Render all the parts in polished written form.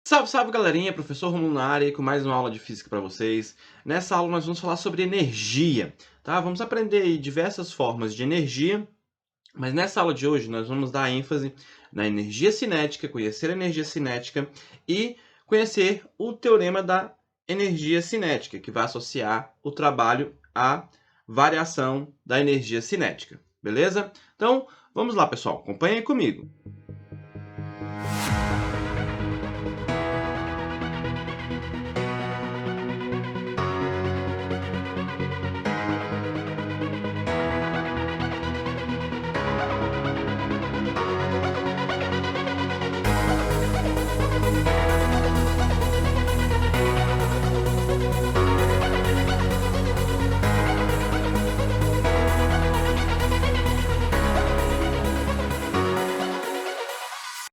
Salve, salve galerinha, professor Romulo na área com mais uma aula de física para vocês. Nessa aula nós vamos falar sobre energia, tá? Vamos aprender aí diversas formas de energia, mas nessa aula de hoje nós vamos dar ênfase na energia cinética, conhecer a energia cinética e conhecer o teorema da energia cinética, que vai associar o trabalho à variação da energia cinética, beleza? Então, vamos lá, pessoal, acompanhem comigo.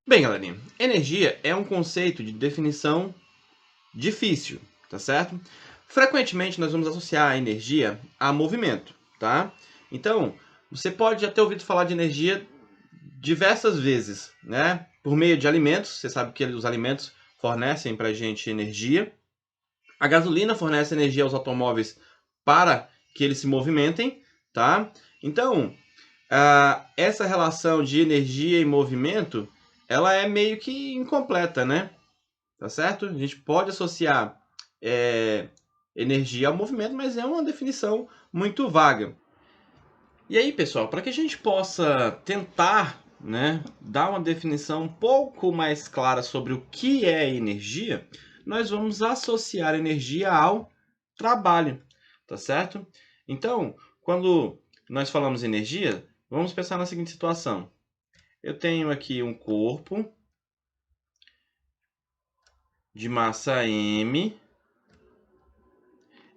Bem, galerinha, energia é um conceito de definição difícil, tá certo? Frequentemente nós vamos associar a energia a movimento, tá? Então, você pode já ter ouvido falar de energia diversas vezes, né? Por meio de alimentos, você sabe que os alimentos fornecem pra gente energia. A gasolina fornece energia aos automóveis para que eles se movimentem, tá? Então, essa relação de energia e movimento, ela é meio que incompleta, né? Tá certo? A gente pode associar energia ao movimento, mas é uma definição muito vaga. E aí, pessoal, para que a gente possa tentar, né, dar uma definição um pouco mais clara sobre o que é energia, nós vamos associar energia ao trabalho, tá certo? Então, quando nós falamos energia, vamos pensar na seguinte situação. Eu tenho aqui um corpo de massa M.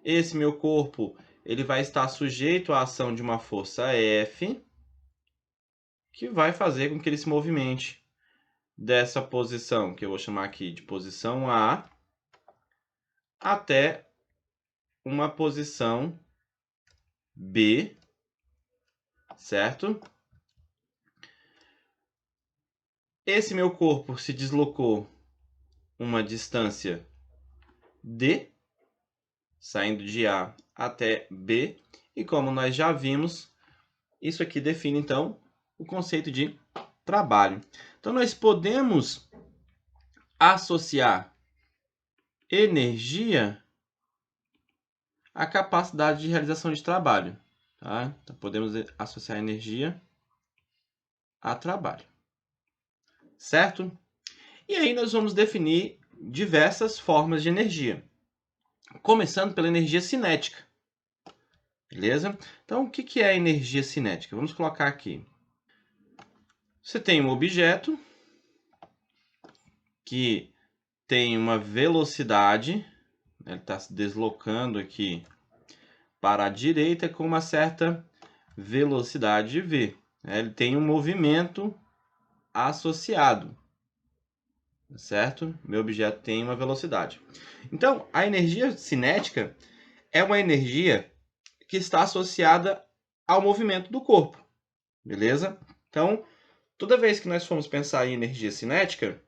Esse meu corpo ele vai estar sujeito à ação de uma força F, que vai fazer com que ele se movimente dessa posição, que eu vou chamar aqui de posição A, até uma posição B, certo? Esse meu corpo se deslocou uma distância D, saindo de A até B, e como nós já vimos, isso aqui define, então, o conceito de trabalho. Então, nós podemos associar energia à capacidade de realização de trabalho, tá? Então, podemos associar energia a trabalho, certo? E aí nós vamos definir diversas formas de energia, começando pela energia cinética, beleza? Então, o que é energia cinética? Vamos colocar aqui. Você tem um objeto que tem uma velocidade, ele está se deslocando aqui para a direita com uma certa velocidade v. Ele tem um movimento associado, certo? Meu objeto tem uma velocidade. Então, a energia cinética é uma energia que está associada ao movimento do corpo, beleza? Então, toda vez que nós formos pensar em energia cinética,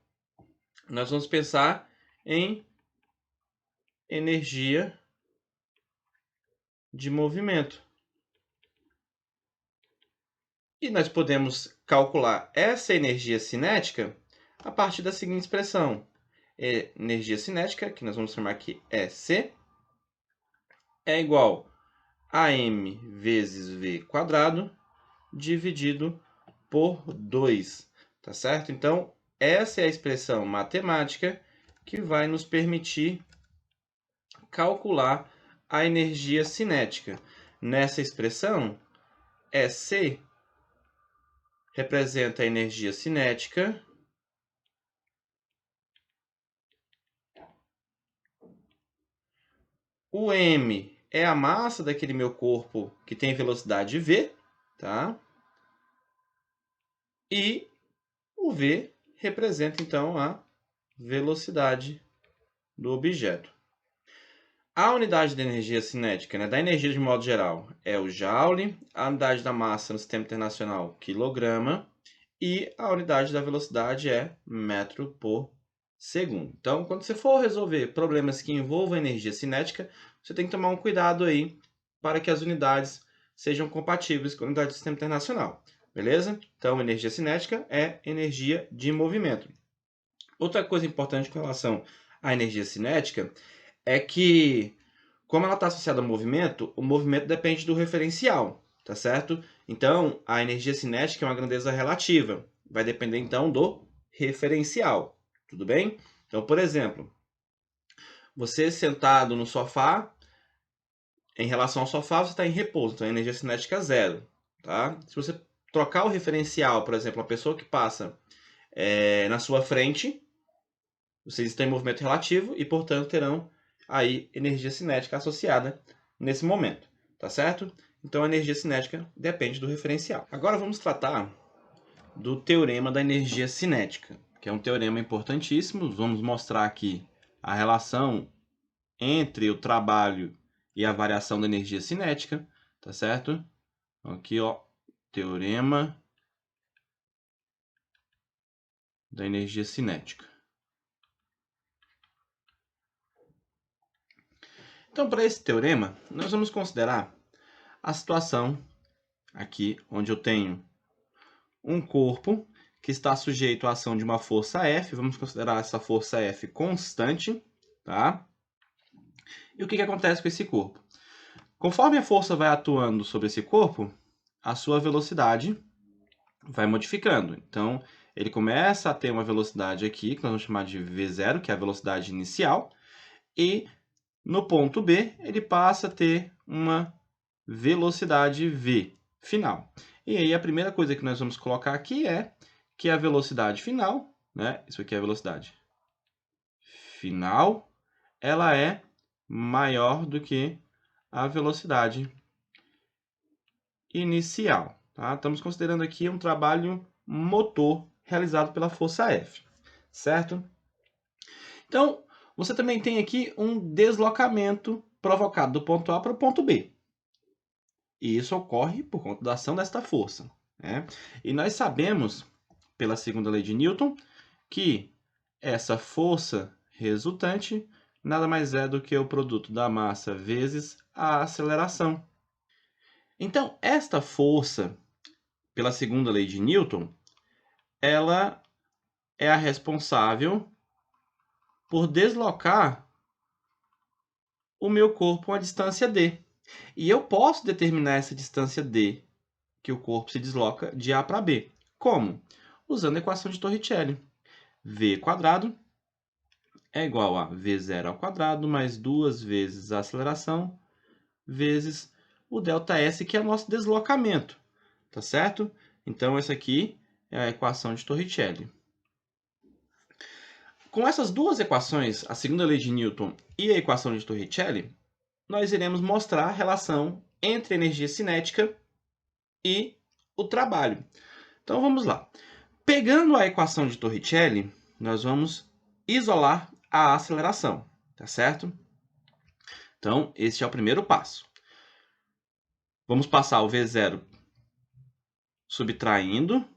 nós vamos pensar em energia de movimento. E nós podemos calcular essa energia cinética a partir da seguinte expressão. Energia cinética, que nós vamos chamar aqui EC, é igual a m vezes v quadrado dividido por 2, tá certo? Então, essa é a expressão matemática que vai nos permitir calcular a energia cinética. Nessa expressão, EC representa a energia cinética o m é a massa daquele meu corpo que tem velocidade v, tá? E o v representa, então, a velocidade do objeto. A unidade de energia cinética, né, da energia de modo geral, é o joule, a unidade da massa no sistema internacional, quilograma, e a unidade da velocidade é metro por segundo. Então, quando você for resolver problemas que envolvam energia cinética, você tem que tomar um cuidado aí para que as unidades sejam compatíveis com a unidade do Sistema Internacional. Beleza? Então, energia cinética é energia de movimento. Outra coisa importante com relação à energia cinética é que, como ela está associada ao movimento, o movimento depende do referencial, tá certo? Então, a energia cinética é uma grandeza relativa. Vai depender, então, do referencial. Tudo bem? Então, por exemplo, você sentado no sofá, em relação ao sofá, você está em repouso. Então, a energia cinética é zero. Tá? Se você trocar o referencial, por exemplo, a pessoa que passa na sua frente, vocês estão em movimento relativo e, portanto, terão aí energia cinética associada nesse momento, tá certo? Então, a energia cinética depende do referencial. Agora vamos tratar do teorema da energia cinética, que é um teorema importantíssimo. Vamos mostrar aqui a relação entre o trabalho e a variação da energia cinética, tá certo? Aqui, ó, teorema da energia cinética. Então, para esse teorema, nós vamos considerar a situação aqui onde eu tenho um corpo que está sujeito à ação de uma força F. Vamos considerar essa força F constante, tá? E o que acontece com esse corpo? Conforme a força vai atuando sobre esse corpo, a sua velocidade vai modificando. Então, ele começa a ter uma velocidade aqui, que nós vamos chamar de V0, que é a velocidade inicial, e no ponto B, ele passa a ter uma velocidade V final. E aí, a primeira coisa que nós vamos colocar aqui é que a velocidade final, né? Isso aqui é a velocidade final, ela é maior do que a velocidade inicial. Tá? Estamos considerando aqui um trabalho motor realizado pela força F, certo? Então, você também tem aqui um deslocamento provocado do ponto A para o ponto B. E isso ocorre por conta da ação desta força, né? E nós sabemos, pela segunda lei de Newton, que essa força resultante nada mais é do que o produto da massa vezes a aceleração. Então, esta força, pela segunda lei de Newton, ela é a responsável por deslocar o meu corpo a distância d. E eu posso determinar essa distância d, que o corpo se desloca de A para B. Como? Usando a equação de Torricelli. V² é igual a V0 ao quadrado mais 2 vezes a aceleração vezes o ΔS, que é o nosso deslocamento. Tá certo? Então, essa aqui é a equação de Torricelli. Com essas duas equações, a segunda lei de Newton e a equação de Torricelli, nós iremos mostrar a relação entre a energia cinética e o trabalho. Então, vamos lá. Pegando a equação de Torricelli, nós vamos isolar a aceleração, tá certo? Então, esse é o primeiro passo. Vamos passar o V0 subtraindo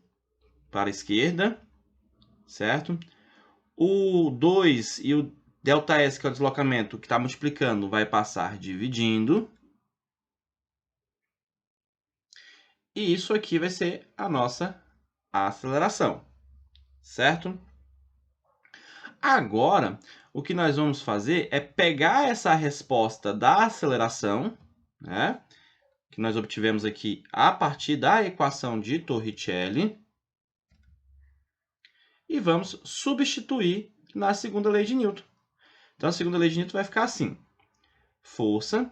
para a esquerda, certo? O 2 e o ΔS, que é o deslocamento que está multiplicando, vai passar dividindo. E isso aqui vai ser a nossa aceleração, certo? Agora, o que nós vamos fazer é pegar essa resposta da aceleração, né, que nós obtivemos aqui a partir da equação de Torricelli, e vamos substituir na segunda lei de Newton. Então, a segunda lei de Newton vai ficar assim. Força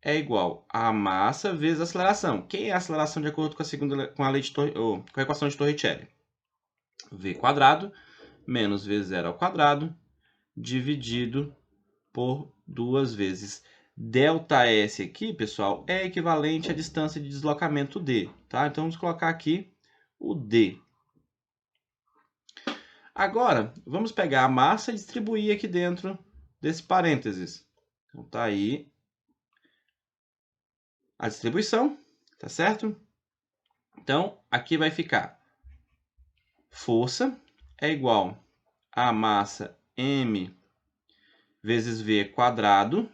é igual a massa vezes a aceleração. Quem é a aceleração de acordo com a equação de Torricelli? V² menos V0 ao quadrado dividido por 2 vezes ΔS aqui, pessoal, é equivalente à distância de deslocamento d, tá? Então, vamos colocar aqui o d. Agora, vamos pegar a massa e distribuir aqui dentro desse parênteses. Então, tá aí a distribuição, tá certo? Então, aqui vai ficar força é igual a massa m vezes v quadrado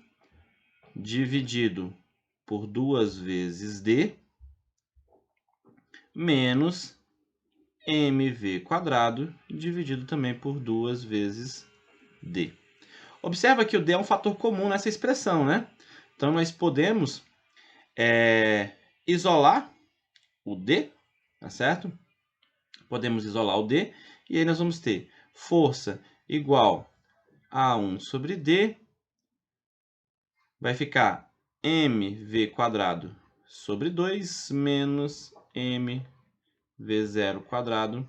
dividido por 2 vezes d menos mv quadrado dividido também por 2 vezes d. Observa que o d é um fator comum nessa expressão, né? Então, nós podemos isolar o d, tá certo? Podemos isolar o d, e aí nós vamos ter força igual a 1 sobre d, vai ficar mv quadrado sobre 2 menos mv0 quadrado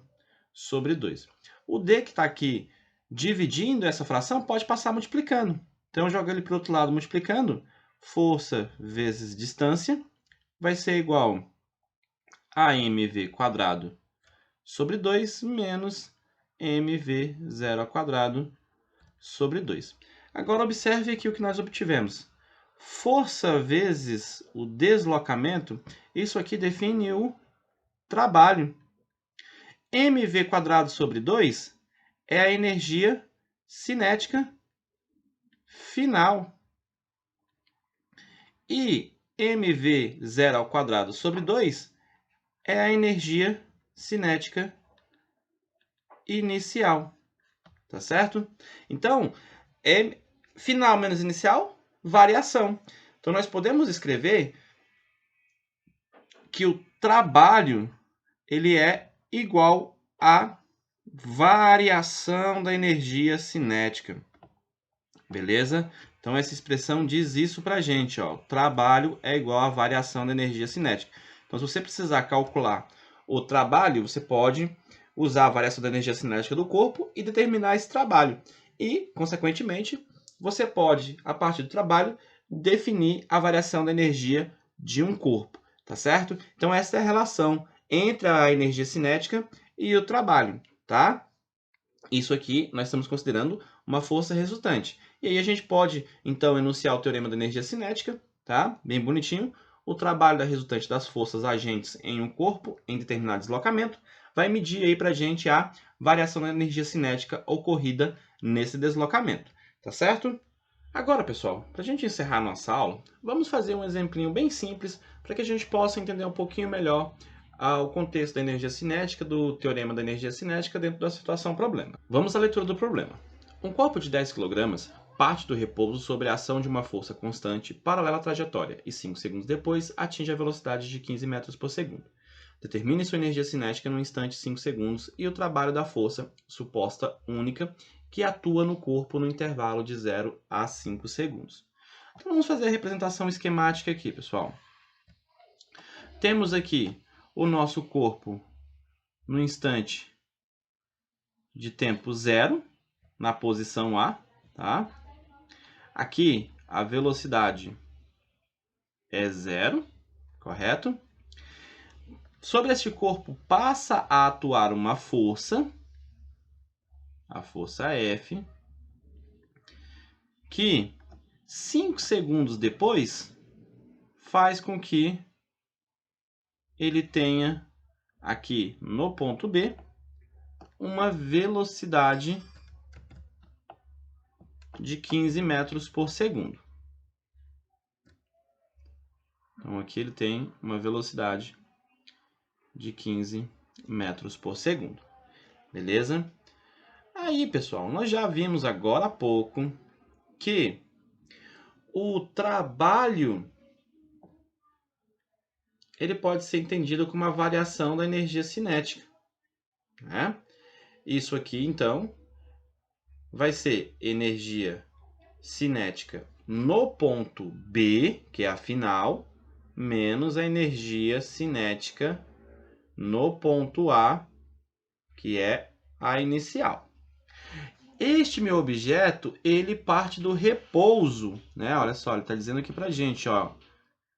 sobre 2. O d que está aqui dividindo essa fração pode passar multiplicando. Então, joga ele para o outro lado multiplicando. Força vezes distância vai ser igual a mv quadrado sobre 2 menos mv0 ao quadrado sobre 2. Agora, observe aqui o que nós obtivemos. Força vezes o deslocamento, isso aqui define o trabalho. mv quadrado sobre 2 é a energia cinética final. E mv0 ao quadrado sobre 2 é a energia cinética inicial. Tá certo? Então, final menos inicial, variação. Então, nós podemos escrever que o trabalho ele é igual à variação da energia cinética. Beleza? Então, essa expressão diz isso para a gente. Ó. O trabalho é igual à variação da energia cinética. Então, se você precisar calcular o trabalho, você pode usar a variação da energia cinética do corpo e determinar esse trabalho. E, consequentemente, você pode, a partir do trabalho, definir a variação da energia de um corpo. Tá certo? Então, essa é a relação entre a energia cinética e o trabalho. Tá? Isso aqui nós estamos considerando uma força resultante. E aí a gente pode, então, enunciar o teorema da energia cinética, tá? Bem bonitinho. O trabalho da resultante das forças agentes em um corpo em determinado deslocamento vai medir aí para a gente a variação da energia cinética ocorrida nesse deslocamento, tá certo? Agora, pessoal, para a gente encerrar a nossa aula, vamos fazer um exemplinho bem simples para que a gente possa entender um pouquinho melhor o contexto da energia cinética, do teorema da energia cinética dentro da situação problema. Vamos à leitura do problema. Um corpo de 10 kg parte do repouso sob a ação de uma força constante paralela à trajetória e 5 segundos depois atinge a velocidade de 15 metros por segundo. Determine sua energia cinética no instante 5 segundos e o trabalho da força suposta única que atua no corpo no intervalo de 0 a 5 segundos. Então, vamos fazer a representação esquemática aqui, pessoal. Temos aqui o nosso corpo no instante de tempo 0, na posição A, tá? Aqui, a velocidade é 0, correto? Sobre este corpo passa a atuar uma força, a força F, que 5 segundos depois faz com que ele tenha aqui no ponto B uma velocidade de 15 metros por segundo. Então, aqui ele tem uma velocidade de 15 metros por segundo. Beleza? Aí, pessoal, nós já vimos agora há pouco que o trabalho ele pode ser entendido como uma variação da energia cinética, né? Isso aqui, então, vai ser energia cinética no ponto B, que é a final, menos a energia cinética no ponto A, que é a inicial. Este meu objeto, ele parte do repouso, né? Olha só, ele está dizendo aqui pra gente, ó,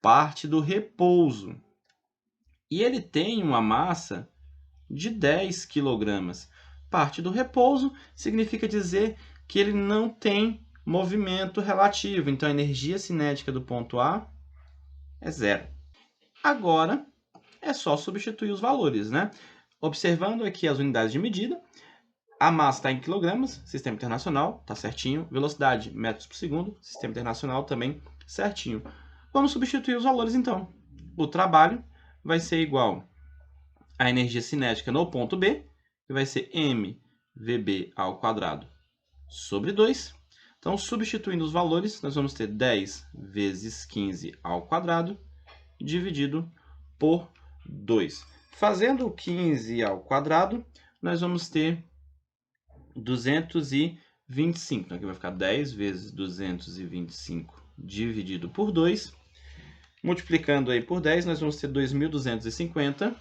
parte do repouso. E ele tem uma massa de 10 kg. Parte do repouso significa dizer que ele não tem movimento relativo. Então, a energia cinética do ponto A é 0. Agora, é só substituir os valores, né? Observando aqui as unidades de medida, A massa está em quilogramas, sistema internacional, tá certinho. Velocidade, metros por segundo, sistema internacional também certinho. Vamos substituir os valores então. O trabalho vai ser igual à energia cinética no ponto B, que vai ser mVb ao quadrado sobre 2. Então, substituindo os valores, nós vamos ter 10 vezes 15 ao quadrado dividido por 2. Fazendo 15 ao quadrado, nós vamos ter 225. Então, aqui vai ficar 10 vezes 225 dividido por 2. Multiplicando aí por 10, nós vamos ter 2.250.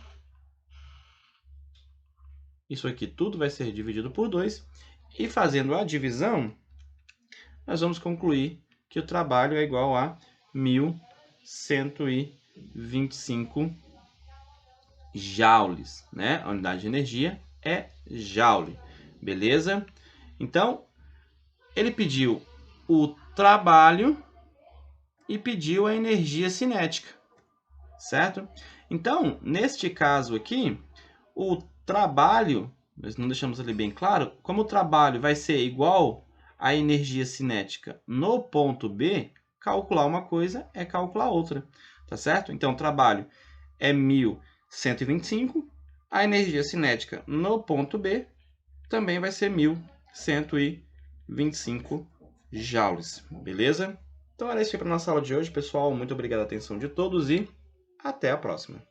Isso aqui tudo vai ser dividido por 2. E fazendo a divisão, nós vamos concluir que o trabalho é igual a 1.125 joules, né? A unidade de energia é joule, beleza? Então, ele pediu o trabalho e pediu a energia cinética, certo? Então, neste caso aqui, o trabalho, nós não deixamos ali bem claro, como o trabalho vai ser igual à energia cinética no ponto B, calcular uma coisa é calcular outra, tá certo? Então, o trabalho é 1.125, a energia cinética no ponto B também vai ser 1.125 joules, beleza? Então era isso aí para a nossa aula de hoje, pessoal. Muito obrigado pela atenção de todos e até a próxima.